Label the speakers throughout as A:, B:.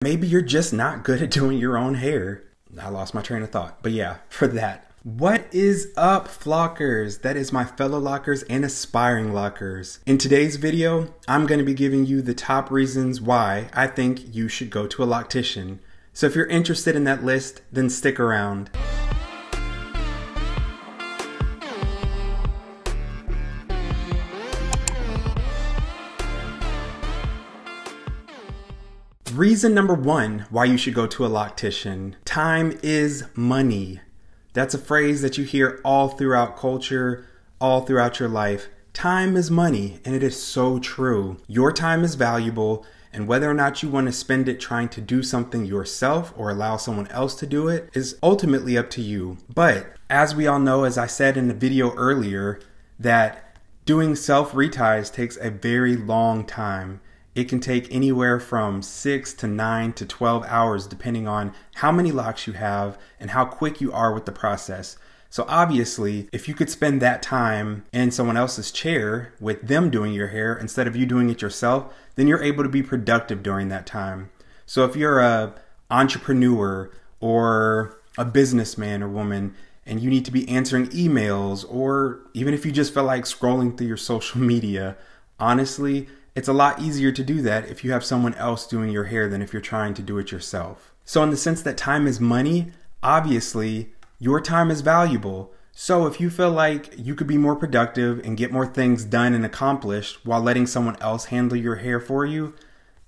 A: Maybe you're just not good at doing your own hair. I lost my train of thought, but yeah, for that. What is up, Flockers? That is my fellow Lockers and aspiring Lockers. In today's video, I'm going to be giving you the top reasons why I think you should go to a Loctician. So if you're interested in that list, then stick around. Reason number one why you should go to a Loctician. Time is money. That's a phrase that you hear all throughout culture, all throughout your life. Time is money, and it is so true. Your time is valuable, and whether or not you want to spend it trying to do something yourself or allow someone else to do it is ultimately up to you. But as we all know, as I said in the video earlier, that doing self-reties takes a very long time. It can take anywhere from 6 to 9 to 12 hours depending on how many locks you have and how quick you are with the process. So obviously, if you could spend that time in someone else's chair with them doing your hair instead of you doing it yourself, then you're able to be productive during that time. So if you're an entrepreneur or a businessman or woman and you need to be answering emails, or even if you just feel like scrolling through your social media, honestly, it's a lot easier to do that if you have someone else doing your hair than if you're trying to do it yourself. So in the sense that time is money, obviously your time is valuable. So if you feel like you could be more productive and get more things done and accomplished while letting someone else handle your hair for you,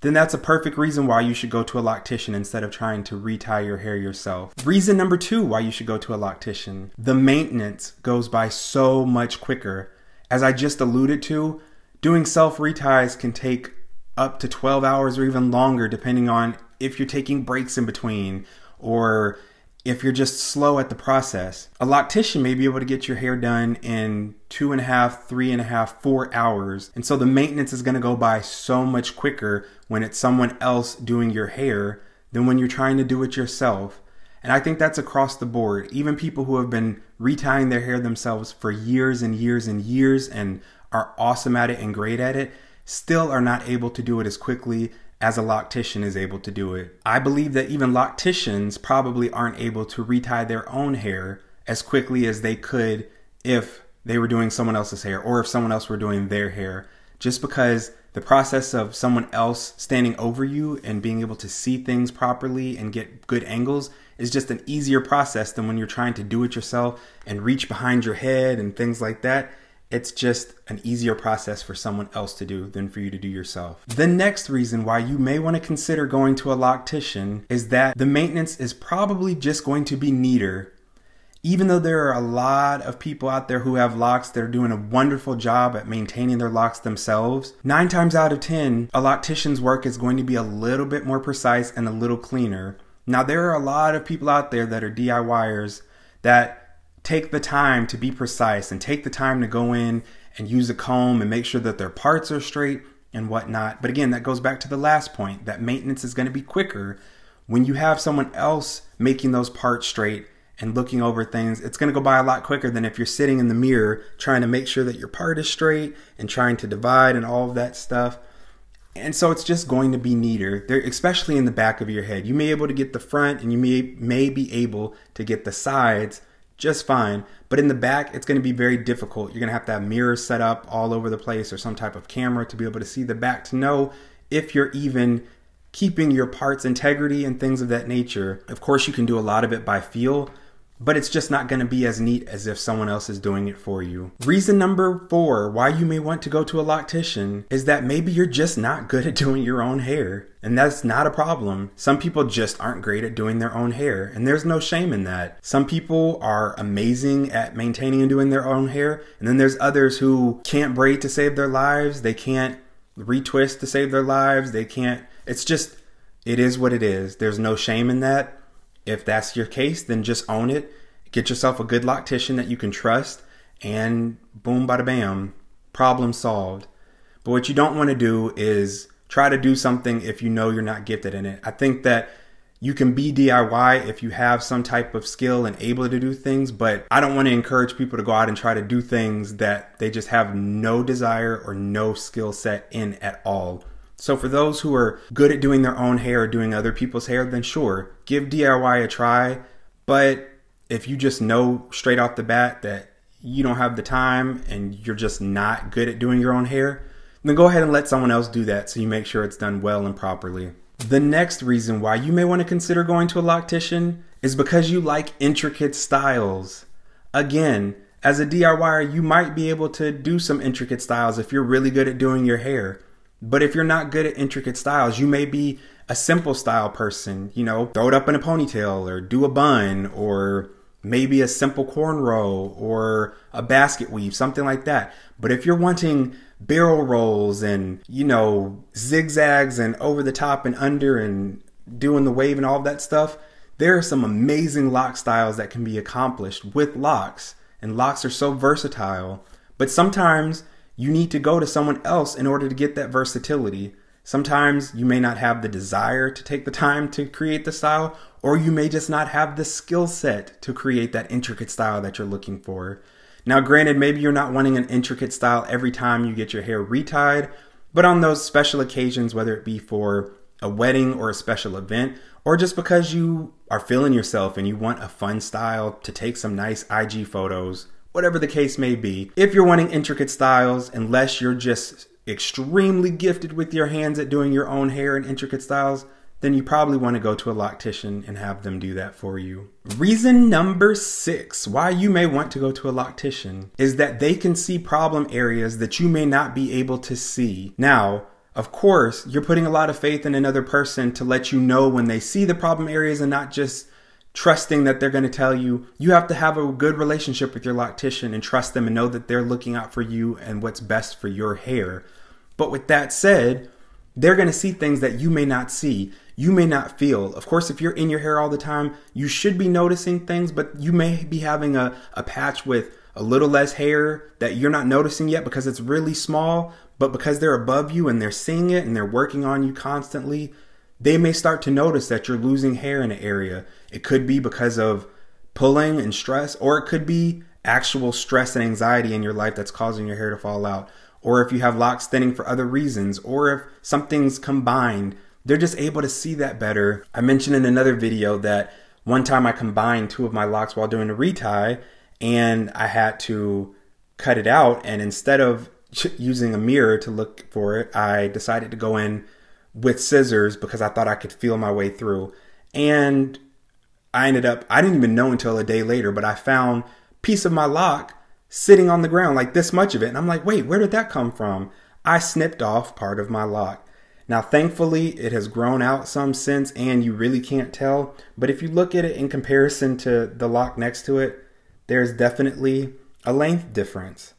A: then that's a perfect reason why you should go to a Loctician instead of trying to retie your hair yourself. Reason number two why you should go to a Loctician. The maintenance goes by so much quicker. As I just alluded to, doing self-reties can take up to 12 hours or even longer depending on if you're taking breaks in between or if you're just slow at the process. A Loctician may be able to get your hair done in 2.5, 3.5, 4 hours. And so the maintenance is going to go by so much quicker when it's someone else doing your hair than when you're trying to do it yourself. And I think that's across the board. Even people who have been retying their hair themselves for years and years and years and are awesome at it and great at it, still are not able to do it as quickly as a Loctician is able to do it. I believe that even Locticians probably aren't able to retie their own hair as quickly as they could if they were doing someone else's hair or if someone else were doing their hair, just because the process of someone else standing over you and being able to see things properly and get good angles is just an easier process than when you're trying to do it yourself and reach behind your head and things like that. It's just an easier process for someone else to do than for you to do yourself. The next reason why you may want to consider going to a Loctician is that the maintenance is probably just going to be neater. Even though there are a lot of people out there who have locks that are doing a wonderful job at maintaining their locks themselves, 9 times out of 10, a Loctician's work is going to be a little bit more precise and a little cleaner. Now, there are a lot of people out there that are DIYers that take the time to be precise and take the time to go in and use a comb and make sure that their parts are straight and whatnot. But again, that goes back to the last point, that maintenance is going to be quicker when you have someone else making those parts straight and looking over things. It's going to go by a lot quicker than if you're sitting in the mirror trying to make sure that your part is straight and trying to divide and all of that stuff. And so it's just going to be neater, especially in the back of your head. You may be able to get the front and you may be able to get the sides just fine, but in the back it's going to be very difficult. You're going to have mirrors set up all over the place or some type of camera to be able to see the back to know if you're even keeping your parts integrity and things of that nature. Of course, you can do a lot of it by feel, but it's just not going to be as neat as if someone else is doing it for you. Reason number 4 why you may want to go to a Loctician is that maybe you're just not good at doing your own hair. And that's not a problem. Some people just aren't great at doing their own hair, and there's no shame in that. Some people are amazing at maintaining and doing their own hair, and then there's others who can't braid to save their lives. They can't retwist to save their lives. They can't. It's just, it is what it is. There's no shame in that. If that's your case, then just own it. Get yourself a good Loctician that you can trust, and boom, bada bam, problem solved. But what you don't want to do is try to do something if you know you're not gifted in it. I think that you can be DIY if you have some type of skill and able to do things, but I don't want to encourage people to go out and try to do things that they just have no desire or no skill set in at all. So for those who are good at doing their own hair or doing other people's hair, then sure, give DIY a try. But if you just know straight off the bat that you don't have the time and you're just not good at doing your own hair, then go ahead and let someone else do that so you make sure it's done well and properly. The next reason why you may want to consider going to a loctician is because you like intricate styles. Again, as a DIYer, you might be able to do some intricate styles if you're really good at doing your hair. But if you're not good at intricate styles, you may be a simple style person, you know, throw it up in a ponytail or do a bun or maybe a simple cornrow or a basket weave, something like that. But if you're wanting barrel rolls and, you know, zigzags and over the top and under and doing the wave and all of that stuff, there are some amazing lock styles that can be accomplished with locks. And locks are so versatile. But sometimes you need to go to someone else in order to get that versatility. Sometimes you may not have the desire to take the time to create the style, or you may just not have the skill set to create that intricate style that you're looking for. Now, granted, maybe you're not wanting an intricate style every time you get your hair retied, but on those special occasions, whether it be for a wedding or a special event, or just because you are feeling yourself and you want a fun style to take some nice IG photos, whatever the case may be. If you're wanting intricate styles, unless you're just extremely gifted with your hands at doing your own hair and intricate styles, then you probably want to go to a loctician and have them do that for you. Reason number 6 why you may want to go to a loctician is that they can see problem areas that you may not be able to see. Now, of course, you're putting a lot of faith in another person to let you know when they see the problem areas and not just trusting that they're going to tell you. You have to have a good relationship with your loctician and trust them and know that they're looking out for you and what's best for your hair. But with that said, they're going to see things that you may not see, you may not feel. Of course, if you're in your hair all the time, you should be noticing things, but you may be having a patch with a little less hair that you're not noticing yet because it's really small, but because they're above you and they're seeing it and they're working on you constantly, they may start to notice that you're losing hair in an area. It could be because of pulling and stress, or it could be actual stress and anxiety in your life that's causing your hair to fall out. Or if you have locks thinning for other reasons, or if something's combined, they're just able to see that better. I mentioned in another video that one time I combined 2 of my locks while doing a retie, and I had to cut it out. And instead of using a mirror to look for it, I decided to go in with scissors because I thought I could feel my way through. And I didn't even know until a day later, but I found a piece of my lock sitting on the ground, like this much of it. And I'm like, wait, where did that come from? I snipped off part of my lock. Now, thankfully, it has grown out some since, and you really can't tell. But if you look at it in comparison to the lock next to it, there's definitely a length difference.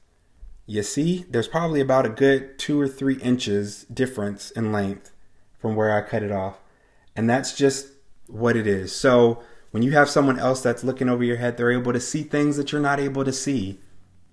A: You see, there's probably about a good 2 or 3 inches difference in length from where I cut it off. And that's just what it is. So when you have someone else that's looking over your head, they're able to see things that you're not able to see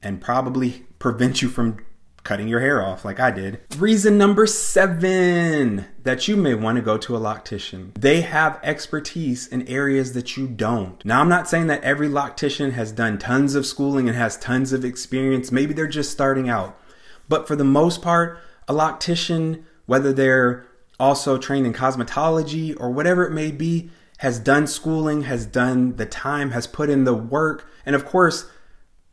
A: and probably prevent you from cutting your hair off like I did. Reason number 7 that you may want to go to a loctician. They have expertise in areas that you don't. Now, I'm not saying that every loctician has done tons of schooling and has tons of experience. Maybe they're just starting out. But for the most part, a loctician, whether they're also trained in cosmetology or whatever it may be, has done schooling, has done the time, has put in the work. And of course,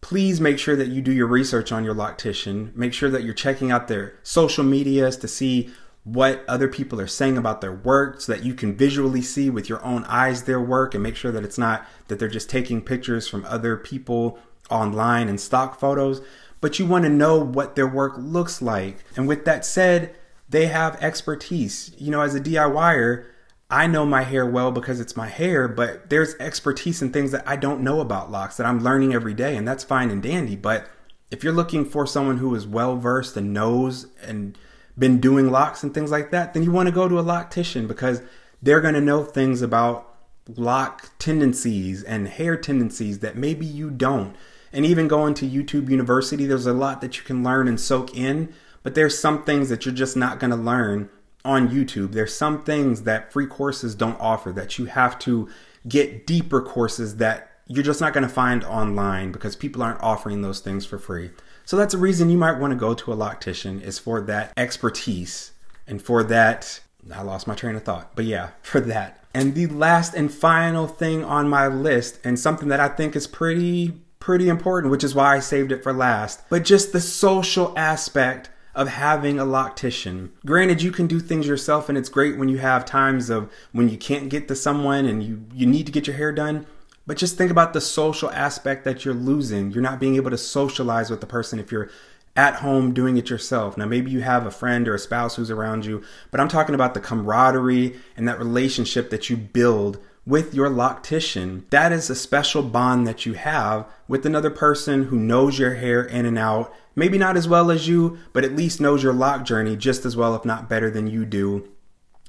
A: please make sure that you do your research on your loctician. Make sure that you're checking out their social medias to see what other people are saying about their work so that you can visually see with your own eyes their work, and make sure that it's not that they're just taking pictures from other people online and stock photos, but you want to know what their work looks like. And with that said, they have expertise. You know, as a DIYer, I know my hair well because it's my hair, but there's expertise in things that I don't know about locks that I'm learning every day, and that's fine and dandy. But if you're looking for someone who is well-versed and knows and been doing locks and things like that, then you want to go to a loctician because they're going to know things about lock tendencies and hair tendencies that maybe you don't. And even going to YouTube University, there's a lot that you can learn and soak in, but there's some things that you're just not going to learn on YouTube. There's some things that free courses don't offer, that you have to get deeper courses that you're just not going to find online because people aren't offering those things for free. So that's a reason you might want to go to a loctician, is for that expertise And for that, I lost my train of thought. But yeah, for that. And the last and final thing on my list, and something that I think is pretty important, which is why I saved it for last, but just the social aspect of having a loctician. Granted, you can do things yourself, and it's great when you have times of when you can't get to someone and you need to get your hair done. But just think about the social aspect that you're losing. You're not being able to socialize with the person if you're at home doing it yourself. Now, maybe you have a friend or a spouse who's around you, but I'm talking about the camaraderie and that relationship that you build with your loctician. That is a special bond that you have with another person who knows your hair in and out. Maybe not as well as you, but at least knows your lock journey just as well, if not better than you do,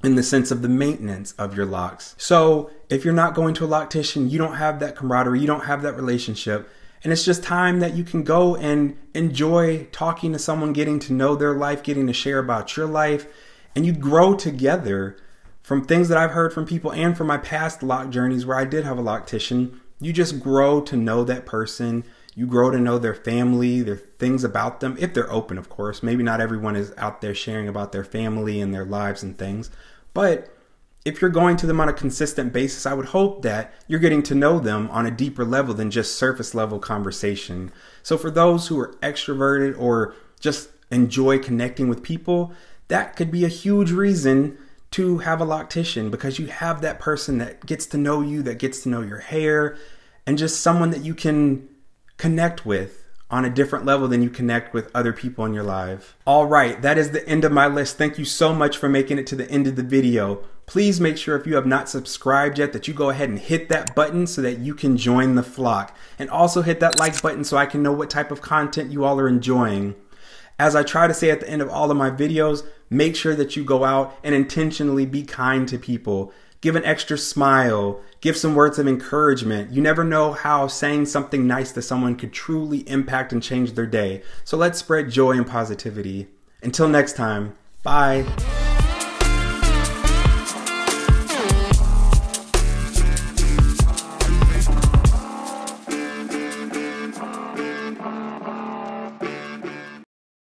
A: in the sense of the maintenance of your locks. So if you're not going to a loctician, you don't have that camaraderie, you don't have that relationship. And it's just time that you can go and enjoy talking to someone, getting to know their life, getting to share about your life. And you grow together. From things that I've heard from people and from my past lock journeys where I did have a loctician, you just grow to know that person. You grow to know their family, their things about them, if they're open, of course. Maybe not everyone is out there sharing about their family and their lives and things. But if you're going to them on a consistent basis, I would hope that you're getting to know them on a deeper level than just surface level conversation. So for those who are extroverted or just enjoy connecting with people, that could be a huge reason to have a loctician, because you have that person that gets to know you, that gets to know your hair, and just someone that you can connect with on a different level than you connect with other people in your life. All right, that is the end of my list. Thank you so much for making it to the end of the video. Please make sure if you have not subscribed yet that you go ahead and hit that button so that you can join the flock. And also hit that like button so I can know what type of content you all are enjoying. As I try to say at the end of all of my videos, make sure that you go out and intentionally be kind to people. Give an extra smile. Give some words of encouragement. You never know how saying something nice to someone could truly impact and change their day. So let's spread joy and positivity. Until next time, bye.